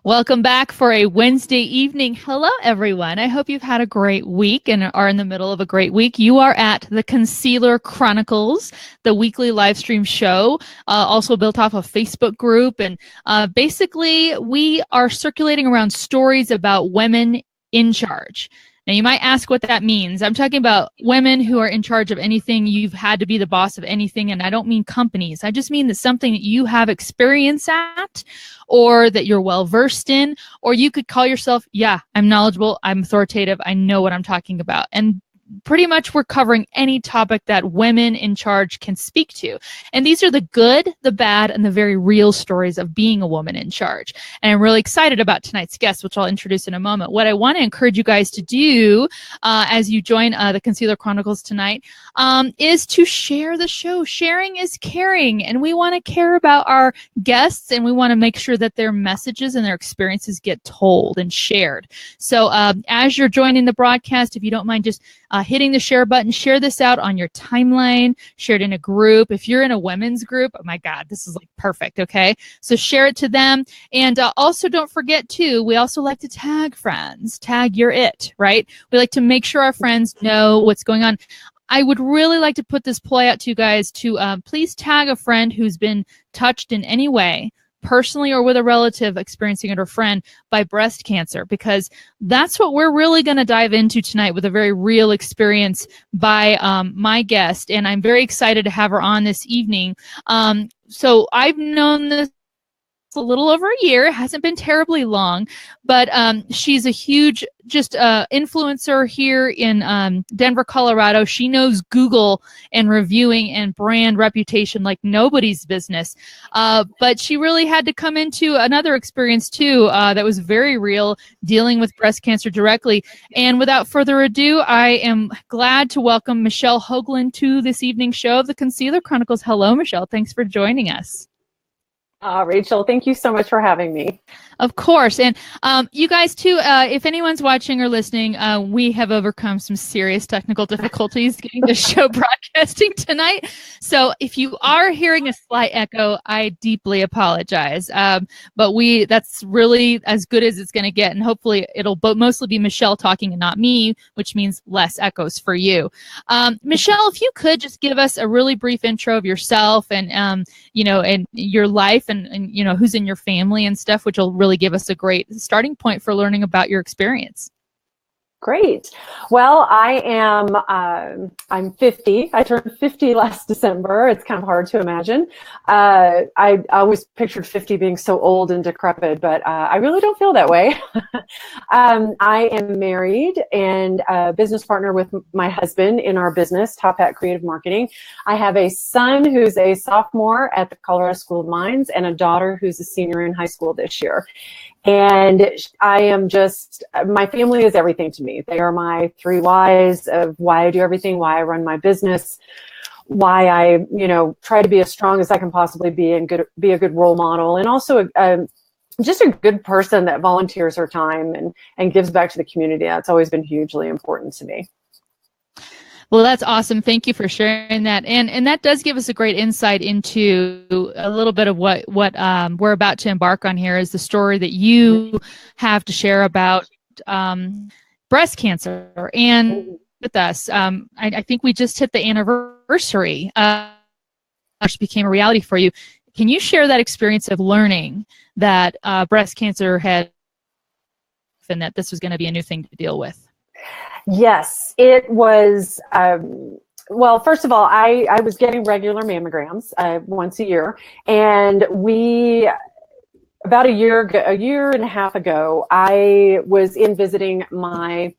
Welcome back for a Wednesday evening. Hello, everyone. I hope you've had a great week and are in the middle of a great week. You are at the Concealer Chronicles, the weekly live stream show, also built off a Facebook group. And basically, we are circulating around stories about women in charge. Now, you might ask what that means. I'm talking about women who are in charge of anything. You've had to be the boss of anything, and I don't mean companies. I just mean that something that you have experience at or that you're well-versed in, or you could call yourself, yeah, I'm knowledgeable, I'm authoritative, I know what I'm talking about. And pretty much we're covering any topic that women in charge can speak to. And these are the good, the bad, and the very real stories of being a woman in charge. And I'm really excited about tonight's guest, which I'll introduce in a moment. What I want to encourage you guys to do as you join the Concealer Chronicles tonight is to share the show. Sharing is caring, and we want to care about our guests, and we want to make sure that their messages and their experiences get told and shared. So as you're joining the broadcast, if you don't mind just hitting the share button, share this out on your timeline, share it in a group. If you're in a women's group, oh my God, this is like perfect, okay? So share it to them. And also don't forget too, we also like to tag friends, tag your it, right? We like to make sure our friends know what's going on. I would really like to put this ploy out to you guys to please tag a friend who's been touched in any way, personally or with a relative experiencing it or friend, by breast cancer, because that's what we're really going to dive into tonight with a very real experience by my guest. And I'm very excited to have her on this evening. So I've known this a little over a year. It hasn't been terribly long, but she's a huge influencer here in Denver, Colorado. She knows Google and reviewing and brand reputation like nobody's business. But she really had to come into another experience too that was very real, dealing with breast cancer directly. And without further ado, I am glad to welcome Michelle Hoagland to this evening's show of the Concealer Chronicles. Hello, Michelle. Thanks for joining us. Rachel, thank you so much for having me. Of course. And you guys, too, if anyone's watching or listening, we have overcome some serious technical difficulties getting the show broadcasting tonight. So if you are hearing a slight echo, I deeply apologize. But that's really as good as it's going to get. And hopefully it'll mostly be Michelle talking and not me, which means less echoes for you. Michelle, if you could just give us a really brief intro of yourself and, and your life and who's in your family and stuff, which will really give us a great starting point for learning about your experience. Great. Well, I'm 50. I turned 50 last December. It's kind of hard to imagine. I always pictured 50 being so old and decrepit, but I really don't feel that way. I am married and a business partner with my husband in our business, Top Hat Creative Marketing. I have a son who's a sophomore at the Colorado School of Mines and a daughter who's a senior in high school this year. And I am my family is everything to me. They are my three whys of why I do everything, why I run my business, why I, try to be as strong as I can possibly be and be a good role model. And also just a good person that volunteers her time and gives back to the community. That's always been hugely important to me. Well, that's awesome. Thank you for sharing that. And that does give us a great insight into a little bit of what we're about to embark on here is the story that you have to share about breast cancer. And with us, I think we just hit the anniversary, which became a reality for you. Can you share that experience of learning that breast cancer had and that this was going to be a new thing to deal with? Yes, it was. Well, first of all, I was getting regular mammograms once a year, and about a year and a half ago, I was in visiting my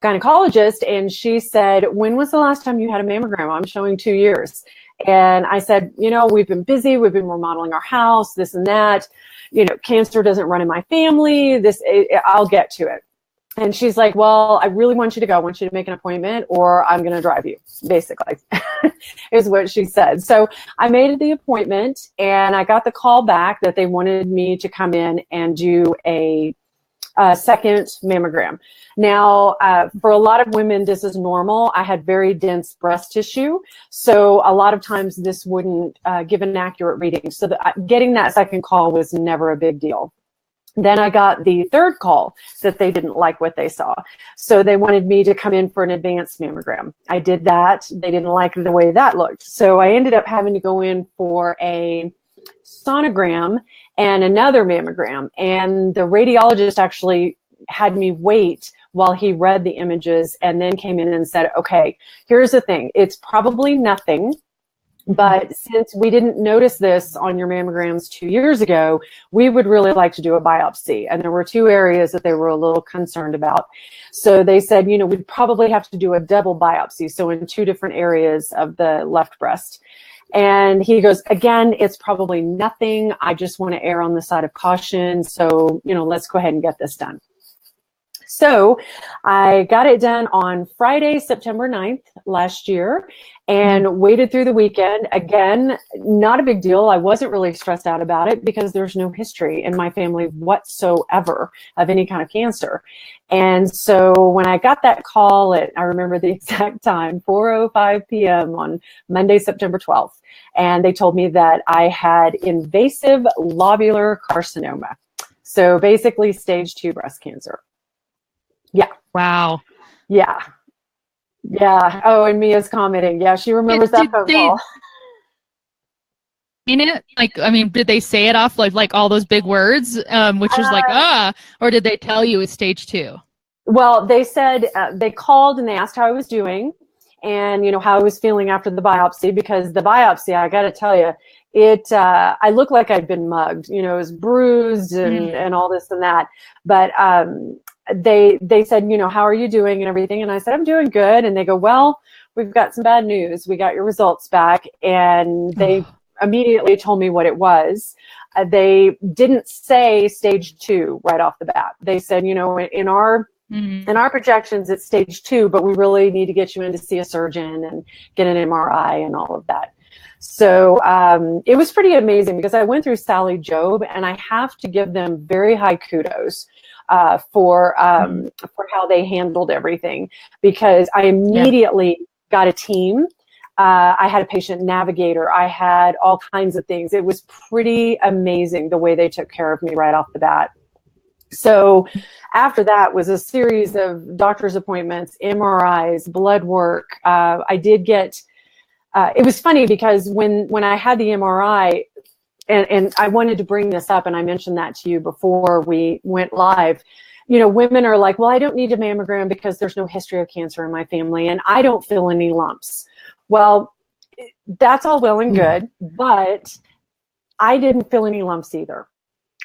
gynecologist, and she said, "When was the last time you had a mammogram?" I'm showing 2 years. And I said, we've been busy. We've been remodeling our house, this and that. Cancer doesn't run in my family. I'll get to it. And she's like, well, I really want you to go. I want you to make an appointment or I'm going to drive you, basically, is what she said. So I made the appointment and I got the call back that they wanted me to come in and do a second mammogram. Now, for a lot of women, this is normal. I had very dense breast tissue. So a lot of times this wouldn't give an accurate reading. So getting that second call was never a big deal. Then I got the third call that they didn't like what they saw. So they wanted me to come in for an advanced mammogram. I did that. They didn't like the way that looked. So I ended up having to go in for a sonogram and another mammogram. And the radiologist actually had me wait while he read the images and then came in and said, okay, here's the thing. It's probably nothing. But since we didn't notice this on your mammograms 2 years ago, we would really like to do a biopsy. And there were two areas that they were a little concerned about. So they said, you know, we'd probably have to do a double biopsy. So in two different areas of the left breast. And he goes, again, it's probably nothing. I just want to err on the side of caution. So, you know, let's go ahead and get this done. So I got it done on Friday, September 9th last year, and waited through the weekend. Again, not a big deal. I wasn't really stressed out about it because there's no history in my family whatsoever of any kind of cancer. And so when I got that call at, I remember the exact time, 4:05 p.m. on Monday, September 12th, and they told me that I had invasive lobular carcinoma. So basically stage 2 breast cancer. Yeah. Wow. Yeah. Yeah. Oh, and Mia's commenting. Yeah, she remembers that phone call. In it, like, I mean, did they say it off like all those big words, which is like, or did they tell you it's stage 2? Well, they said they called and they asked how I was doing and, you know, how I was feeling after the biopsy, because the biopsy, I got to tell you, I looked like I'd been mugged, you know, it was bruised and all this and that. But, they said, you know, how are you doing and everything? And I said, I'm doing good. And they go, well, we've got some bad news. We got your results back. And they immediately told me what it was. They didn't say stage 2 right off the bat. They said, you know, in our projections, it's stage 2, but we really need to get you in to see a surgeon and get an MRI and all of that. So it was pretty amazing because I went through Sally Job, and I have to give them very high kudos for how they handled everything, because I immediately got a team. I had a patient navigator. I had all kinds of things. It was pretty amazing the way they took care of me right off the bat. So after that was a series of doctor's appointments, MRIs, blood work. I did get, it was funny because when I had the MRI, and I wanted to bring this up, and I mentioned that to you before we went live. You know, women are like, well, I don't need a mammogram because there's no history of cancer in my family, and I don't feel any lumps. Well, that's all well and good, but I didn't feel any lumps either.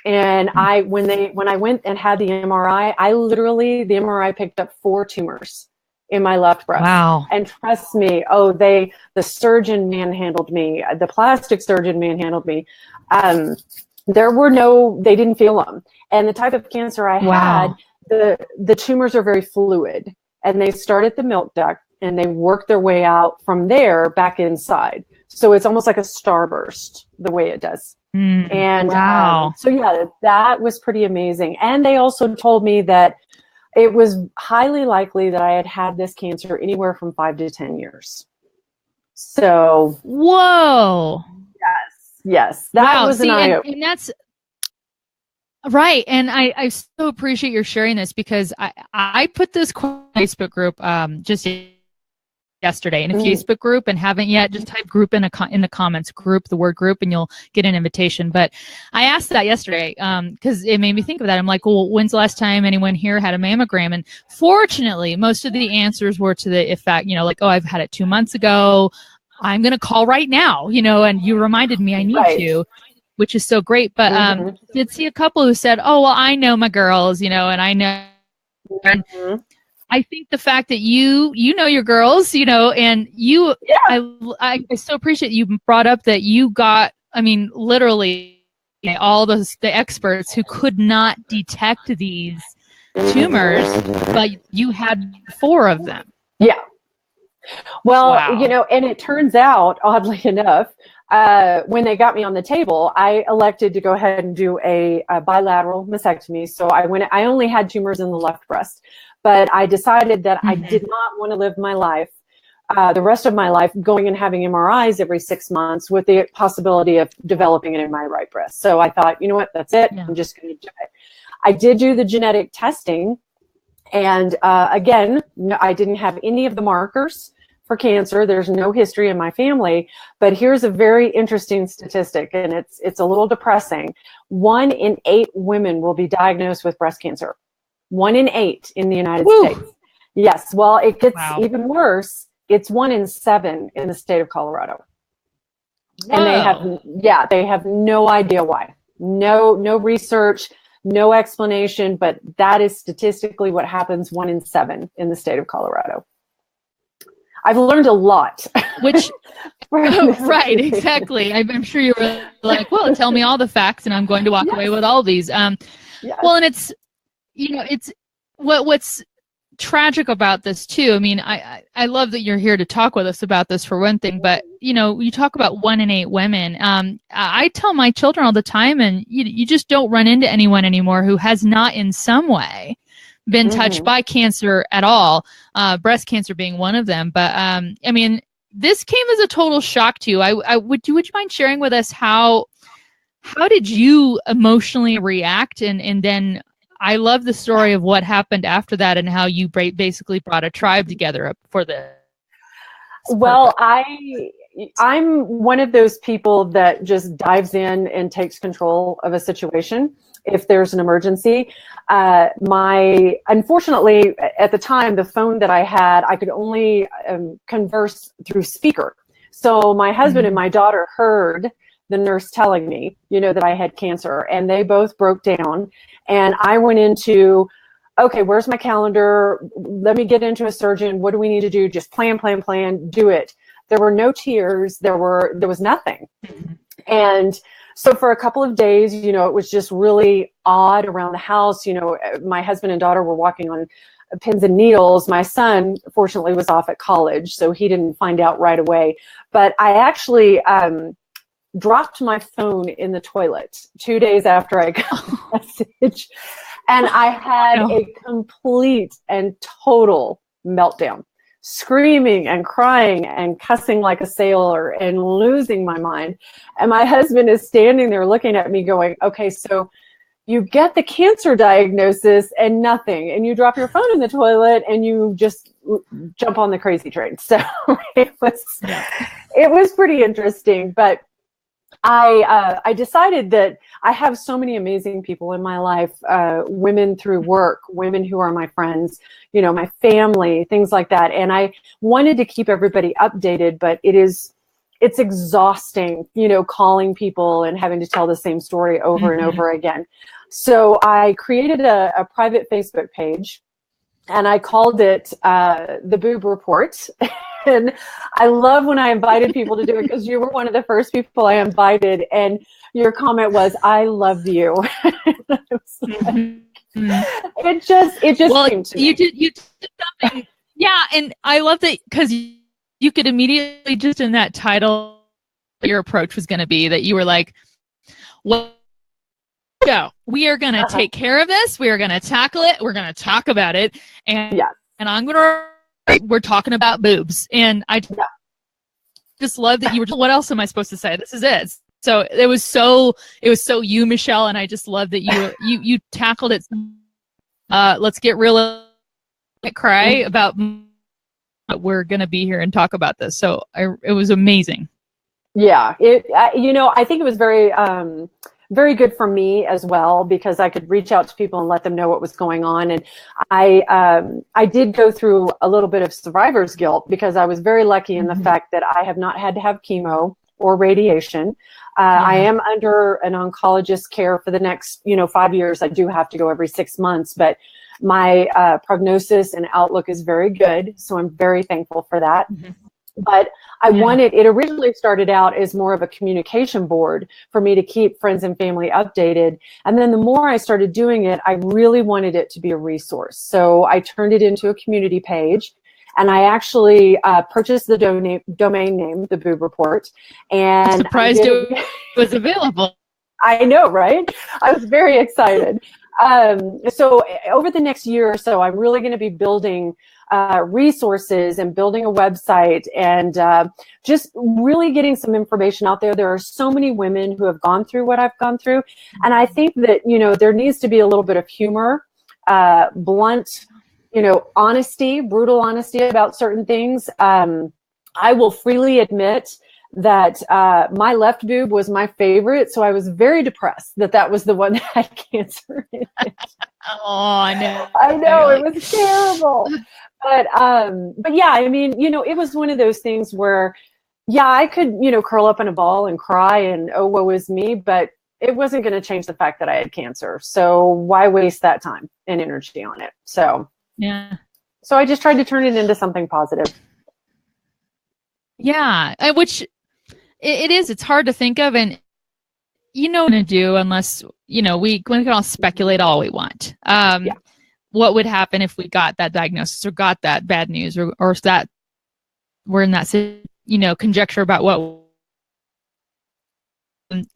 And when I went and had the MRI, the MRI picked up 4 tumors in my left breast. Wow. And trust me, the surgeon manhandled me. The plastic surgeon manhandled me. They didn't feel them. And the type of cancer I had, the tumors are very fluid, and they start at the milk duct and they work their way out from there back inside. So it's almost like a starburst the way it does. And so yeah, that was pretty amazing. And they also told me that it was highly likely that I had had this cancer anywhere from 5 to 10 years. So, whoa. Yes. That was an eye-opener. And that's right. And I so appreciate your sharing this, because I put this Facebook group just yesterday in a Facebook group, and haven't yet. Just type group in the comments, group, the word group, and you'll get an invitation. But I asked that yesterday because it made me think of that. I'm like, well, when's the last time anyone here had a mammogram? And fortunately, most of the answers were to the effect, you know, like, oh, I've had it 2 months ago. I'm going to call right now, you know, and you reminded me I need to, which is so great. But did see a couple who said, oh, well, I know my girls, you know, and I know. And I think the fact that you know your girls, you know, and I so appreciate you brought up that you got, I mean, literally all the experts who could not detect these tumors, but you had 4 of them. Yeah. Well, you know, and it turns out, oddly enough, when they got me on the table, I elected to go ahead and do a bilateral mastectomy. So I only had tumors in the left breast, but I decided that I did not want to live my life, the rest of my life, going and having MRIs every 6 months with the possibility of developing it in my right breast. So I thought, you know what, that's it. I'm just going to do it. I did do the genetic testing. And again, no, I didn't have any of the markers for cancer. There's no history in my family. But here's a very interesting statistic, and it's a little depressing. 1 in 8 women will be diagnosed with breast cancer. 1 in 8 in the United States. Yes. Well, it gets even worse. It's 1 in 7 in the state of Colorado. Whoa. And they have no idea why. No research. No explanation, but that is statistically what happens 1 in 7 in the state of Colorado. I've learned a lot. Which, right, exactly. I'm sure you were like, well, tell me all the facts and I'm going to walk away with all these. Well, and it's, it's what's tragic about this too. I mean, I love that you're here to talk with us about this for one thing, but you talk about 1 in 8 women. I tell my children all the time, and you just don't run into anyone anymore who has not in some way been touched by cancer at all, breast cancer being one of them. But I mean, this came as a total shock to you. Would you mind sharing with us how did you emotionally react, and then I love the story of what happened after that and how you basically brought a tribe together for this. Well, I'm one of those people that just dives in and takes control of a situation if there's an emergency. Unfortunately, at the time, the phone that I had, I could only converse through speaker. So my husband and my daughter heard the nurse telling me, that I had cancer, and they both broke down. And I went into, okay, where's my calendar? Let me get into a surgeon. What do we need to do? Just plan, do it. There were no tears. There was nothing. And so for a couple of days, it was just really odd around the house. My husband and daughter were walking on pins and needles. My son, fortunately, was off at college, so he didn't find out right away. But I actually dropped my phone in the toilet 2 days after I got the message. And I had a complete and total meltdown, screaming and crying and cussing like a sailor and losing my mind. And my husband is standing there looking at me going, okay, so you get the cancer diagnosis and nothing, and you drop your phone in the toilet and you just jump on the crazy train. So it was pretty interesting. But I decided that I have so many amazing people in my life, women through work, women who are my friends, my family, things like that. And I wanted to keep everybody updated, but it's exhausting, calling people and having to tell the same story over and over again. So I created a private Facebook page, and I called it the Boob Report. And I love when I invited people to do it, because you were one of the first people I invited, and your comment was, "I love you." It just came to me. You did something, yeah, and I love that, because you could immediately, just in that title, your approach was going to be that you were like, "Well, we are going to take care of this. We are going to tackle it. We're going to talk about it, and I'm going to." We're talking about boobs, and I just love that you were. What else am I supposed to say? This is it. So it was so you, Michelle, and I just love that you tackled it. Let's get real, cry about. We're gonna be here and talk about this. So it was amazing. Yeah, I think it was very good for me as well, because I could reach out to people and let them know what was going on. And I did go through a little bit of survivor's guilt, because I was very lucky in the fact that I have not had to have chemo or radiation. I am under an oncologist care for the next 5 years. I do have to go every 6 months, but my prognosis and outlook is very good. So I'm very thankful for that. But it originally started out as more of a communication board for me to keep friends and family updated. And then the more I started doing it, I really wanted it to be a resource. So I turned it into a community page, and I actually purchased the domain name, the Boob Report. And I'm surprised it was available. I know, right? I was very excited. So over the next year or so, I'm really going to be building resources and building a website and just really getting some information out there. There are so many women who have gone through what I've gone through. And I think that, there needs to be a little bit of humor, blunt, honesty, brutal honesty about certain things. I will freely admit that my left boob was my favorite, so I was very depressed that was the one that had cancer in it. Oh no! I know, it was terrible, but yeah, I mean, it was one of those things where, yeah, I could, curl up in a ball and cry and oh, woe is me, but it wasn't going to change the fact that I had cancer. So why waste that time and energy on it? So yeah, so I just tried to turn it into something positive. Yeah, which it is. It's hard to think of, and what to do unless we can all speculate all we want. Yeah. What would happen if we got that diagnosis or got that bad news, or that we're in that conjecture about what.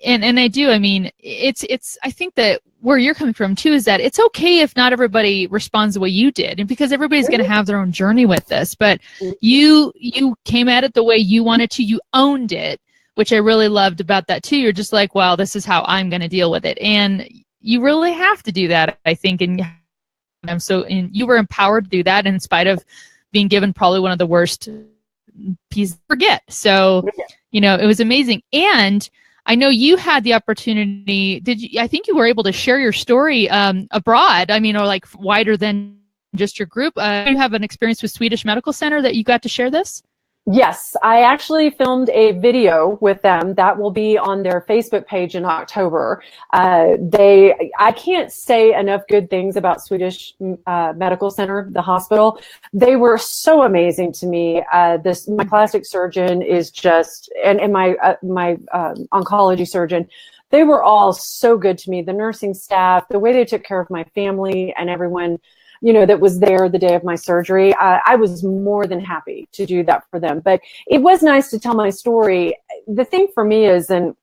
And I do. I mean, it's. I think that where you're coming from too is that it's okay if not everybody responds the way you did, and because everybody's going to have their own journey with this. But you came at it the way you wanted to. You owned it, which I really loved about that too. You're just like, well, this is how I'm going to deal with it, and you really have to do that, I think. And you were empowered to do that in spite of being given probably one of the worst pieces to forget. So, it was amazing. And I know you had the opportunity. I think you were able to share your story abroad. I mean, or like wider than just your group. You have an experience with Swedish Medical Center that you got to share this? Yes, I actually filmed a video with them that will be on their Facebook page in October. I can't say enough good things about Swedish Medical Center, the hospital. They were so amazing to me. My plastic surgeon is just, and my oncology surgeon, they were all so good to me. The nursing staff, the way they took care of my family and everyone, that was there the day of my surgery. I was more than happy to do that for them. But it was nice to tell my story. The thing for me is, and,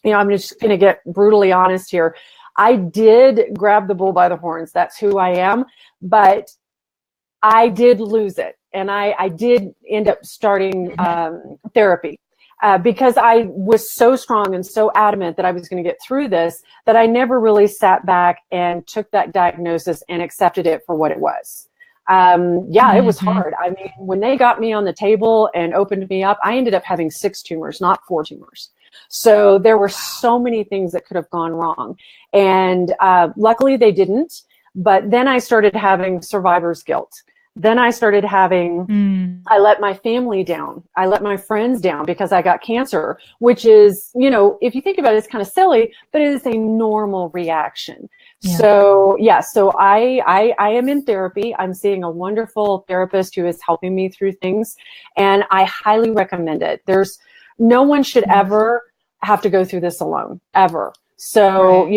I'm just going to get brutally honest here. I did grab the bull by the horns. That's who I am. But I did lose it. And I did end up starting therapy. Because I was so strong and so adamant that I was going to get through this, that I never really sat back and took that diagnosis and accepted it for what it was. It was hard. I mean, when they got me on the table and opened me up, I ended up having 6 tumors, not 4 tumors. So there were so many things that could have gone wrong. And luckily they didn't. But then I started having survivor's guilt. Then I started having, I let my family down. I let my friends down because I got cancer, which is, if you think about it, it's kind of silly, but it is a normal reaction. Yeah. So I am in therapy. I'm seeing a wonderful therapist who is helping me through things, and I highly recommend it. No one should ever have to go through this alone, ever. So,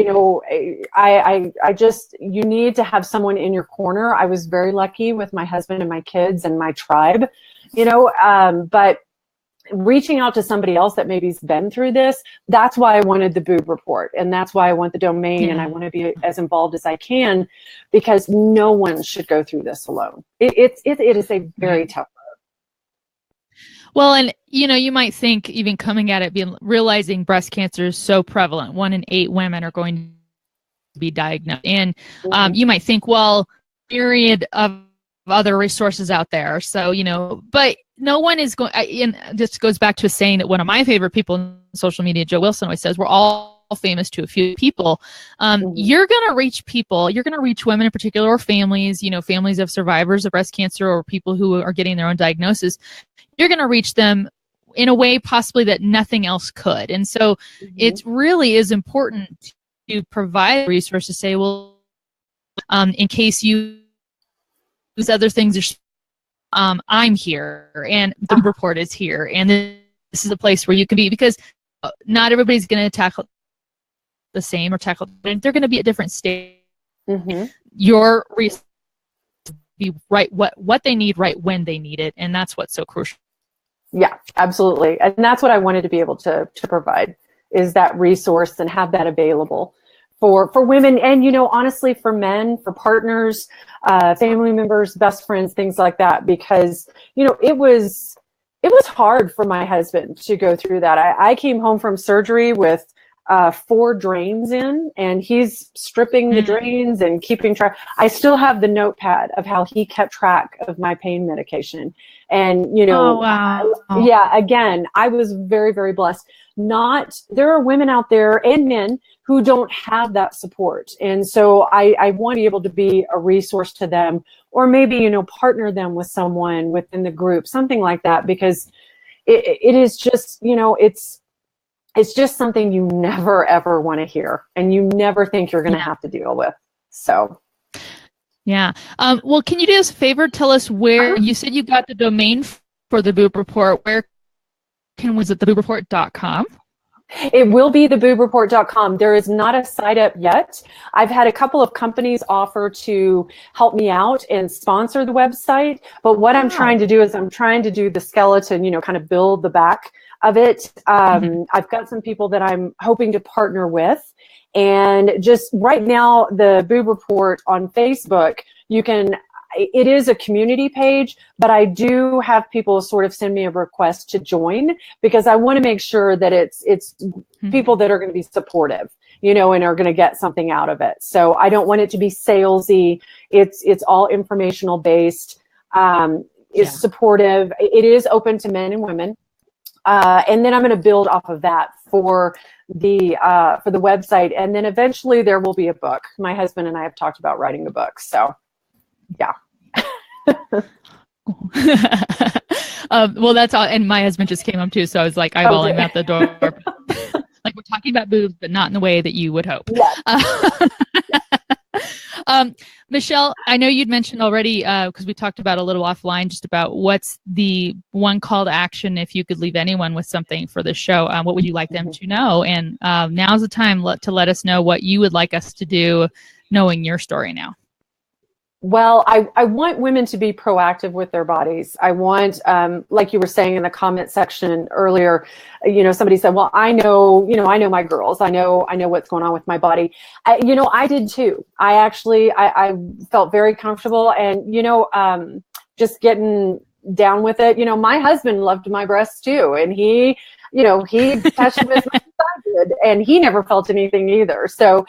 I just, you need to have someone in your corner. I was very lucky with my husband and my kids and my tribe, but reaching out to somebody else that maybe's been through this, that's why I wanted the Boob Report. And that's why I want the domain, and I want to be as involved as I can, because no one should go through this alone. It is a very tough. Well, and you might think, even coming at it, realizing breast cancer is so prevalent, 1 in 8 women are going to be diagnosed, and you might think, well, myriad of other resources out there. So but no one is going. And this goes back to a saying that one of my favorite people in social media, Joe Wilson, always says: "We're all famous to a few people." You're going to reach people. You're going to reach women in particular, or families. Families of survivors of breast cancer, or people who are getting their own diagnosis. You're going to reach them in a way possibly that nothing else could. And so it really is important to provide resources to say, well, in case you use other things, I'm here, and the report is here, and this is a place where you can be, because not everybody's going to tackle the same or tackle, they're going to be at different stages. Your resource be right what they need right when they need it, and that's what's so crucial. Yeah, absolutely. And that's what I wanted to be able to provide. is that resource and have that available for women, and honestly, for men, for partners, family members, best friends, things like that, because it was hard for my husband to go through that. I came home from surgery with 4 drains in, and he's stripping the drains and keeping track. I still have the notepad of how he kept track of my pain medication. And, Oh, wow. yeah, again, I was very, very blessed. There are women out there and men who don't have that support. And so I want to be able to be a resource to them, or maybe, partner them with someone within the group, something like that, because it is just, it's just something you never, ever want to hear, and you never think you're going to have to deal with. So. Yeah. Well, can you do us a favor? Tell us where you said you got the domain for the Boob Report. Was it theboobreport.com? It will be theboobreport.com. There is not a site up yet. I've had a couple of companies offer to help me out and sponsor the website. But what I'm trying to do is I'm trying to do the skeleton, kind of build the back of it. I've got some people that I'm hoping to partner with. And just right now, the Boob Report on Facebook, it is a community page, but I do have people sort of send me a request to join, because I want to make sure that it's people that are going to be supportive, and are going to get something out of it. So I don't want it to be salesy. It's all informational based. It's supportive. It is open to men and women. And then I'm going to build off of that for the website. And then eventually there will be a book. My husband and I have talked about writing a book. So yeah. Well, that's all. And my husband just came up too. So I was like eyeballing him at the door. Like, we're talking about boobs, but not in the way that you would hope. Yes. Michelle, I know you'd mentioned already, because we talked about a little offline, just about what's the one call to action if you could leave anyone with something for the show. What would you like them to know? And now's the time to let us know what you would like us to do, knowing your story now. Well, I want women to be proactive with their bodies. I want, like you were saying in the comment section earlier, somebody said, well, I know my girls. I know what's going on with my body. I did too. I felt very comfortable, and, just getting down with it. My husband loved my breasts too. And he touched them as much as I did, and he never felt anything either. So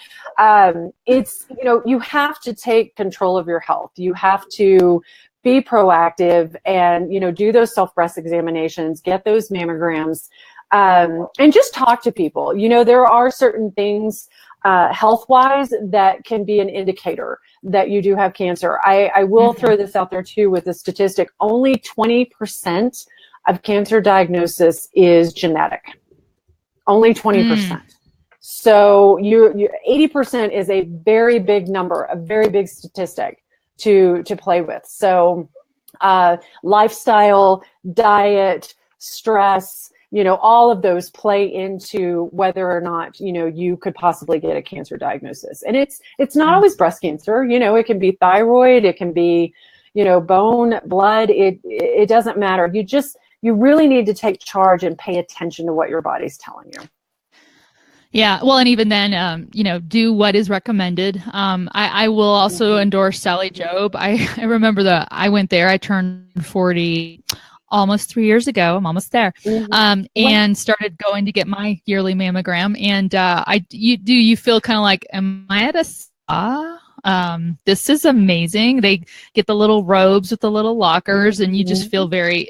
it's, you have to take control of your health. You have to be proactive and, do those self-breast examinations, get those mammograms, and just talk to people. There are certain things health-wise that can be an indicator that you do have cancer. I will throw this out there too with the statistic. Only 20% of cancer diagnosis is genetic. Only 20%. So 80% is a very big number, a very big statistic to play with. So lifestyle, diet, stress, all of those play into whether or not, you could possibly get a cancer diagnosis. And it's not always breast cancer. It can be thyroid, it can be, bone, blood. It doesn't matter. You really need to take charge and pay attention to what your body's telling you. Yeah. Well, and even then, do what is recommended. I will also endorse Sally Jobe. I remember I went there. I turned 40 almost 3 years ago. I'm almost there. And started going to get my yearly mammogram. And you feel kind of like, am I at a spa? This is amazing. They get the little robes with the little lockers, and you just feel they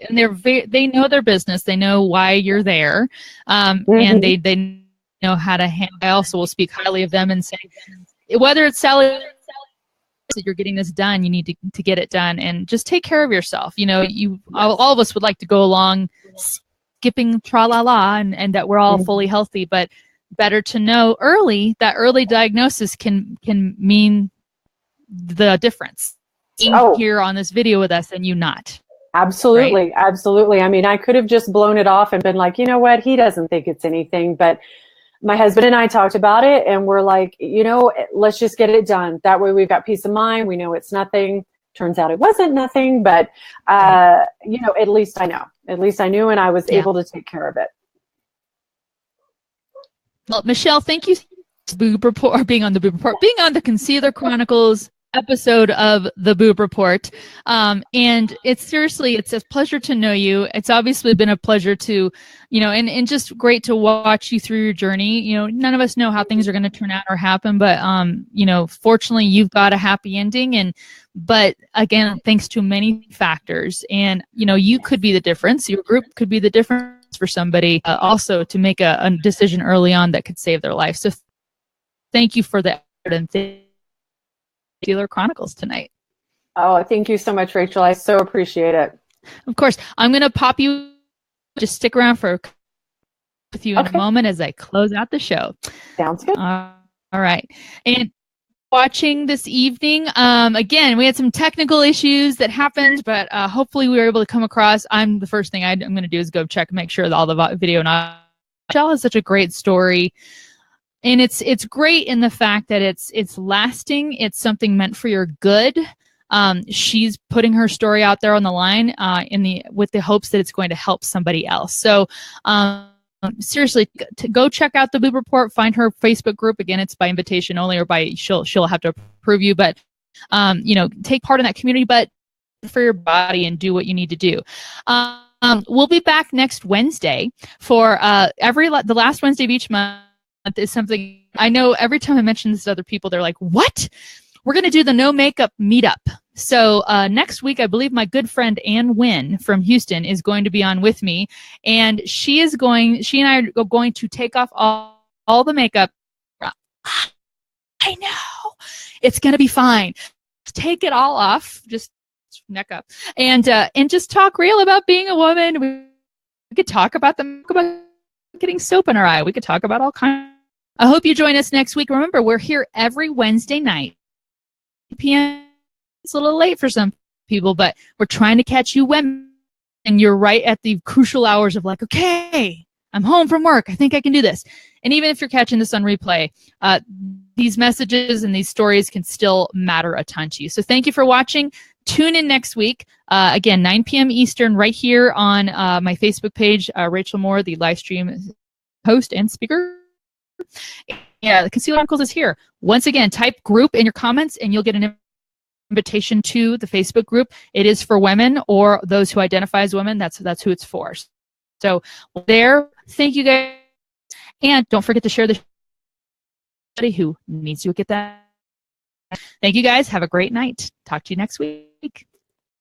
know their business. They know why you're there. And they know how to handle. I also will speak highly of them and say, whether it's Sally that you're getting this done, you need to get it done, and just take care of yourself. All of us would like to go along skipping tra-la-la and that we're all fully healthy, but better to know early that early diagnosis can mean the difference. Here on this video with us and you not. Absolutely. Right? Absolutely. I mean, I could have just blown it off and been like, you know what? He doesn't think it's anything, but my husband and I talked about it, and we're like, let's just get it done. That way we've got peace of mind. We know it's nothing. Turns out it wasn't nothing, but, at least I know. At least I knew, and I was able to take care of it. Well, Michelle, thank you, Boob Report, being on the Boob Report, being on the Concealer Chronicles episode of the Boob Report. And it's a pleasure to know you. It's obviously been a pleasure to, and just great to watch you through your journey. None of us know how things are going to turn out or happen, but, fortunately you've got a happy ending. But again, thanks to many factors, and, you could be the difference. Your group could be the difference for somebody also to make a decision early on that could save their life. So thank you for the effort and Concealer Chronicles tonight. Oh, thank you so much, Rachel. I so appreciate it. Of course, I'm going to pop you. Just stick around with you in a moment as I close out the show. Sounds good. All right. And watching this evening, again, we had some technical issues that happened, but hopefully we were able to come across. The first thing I'm going to do is go check, make sure that all the video and audio. Michelle has such a great story. And it's great in the fact that it's lasting. It's something meant for your good. She's putting her story out there on the line with the hopes that it's going to help somebody else. So seriously, go check out the Boob Report. Find her Facebook group. Again, it's by invitation only, or she'll have to approve you. But take part in that community, but for your body and do what you need to do. We'll be back next Wednesday for the last Wednesday of each month. Is something I know every time I mention this to other people, they're like, what? We're going to do the no makeup meetup. So next week, I believe my good friend Ann Wynn from Houston is going to be on with me. And she and I are going to take off all the makeup. I know. It's going to be fine. Take it all off. Just neck up. And just talk real about being a woman. We could talk about getting soap in our eye. We could talk about all kinds. I hope you join us next week. Remember, we're here every Wednesday night, 8 p.m. It's a little late for some people, but we're trying to catch you women. And you're right at the crucial hours of like, okay, I'm home from work. I think I can do this. And even if you're catching this on replay, these messages and these stories can still matter a ton to you. So thank you for watching. Tune in next week. Again, 9 p.m. Eastern, right here on my Facebook page, Rachel Moore, the live stream host and speaker. Yeah, the Concealer Chronicles is here. Once again, type group in your comments and you'll get an invitation to the Facebook group. It is for women or those who identify as women. That's who it's for. So there, thank you guys. And don't forget to share the somebody who needs to get that. Thank you guys. Have a great night. Talk to you next week.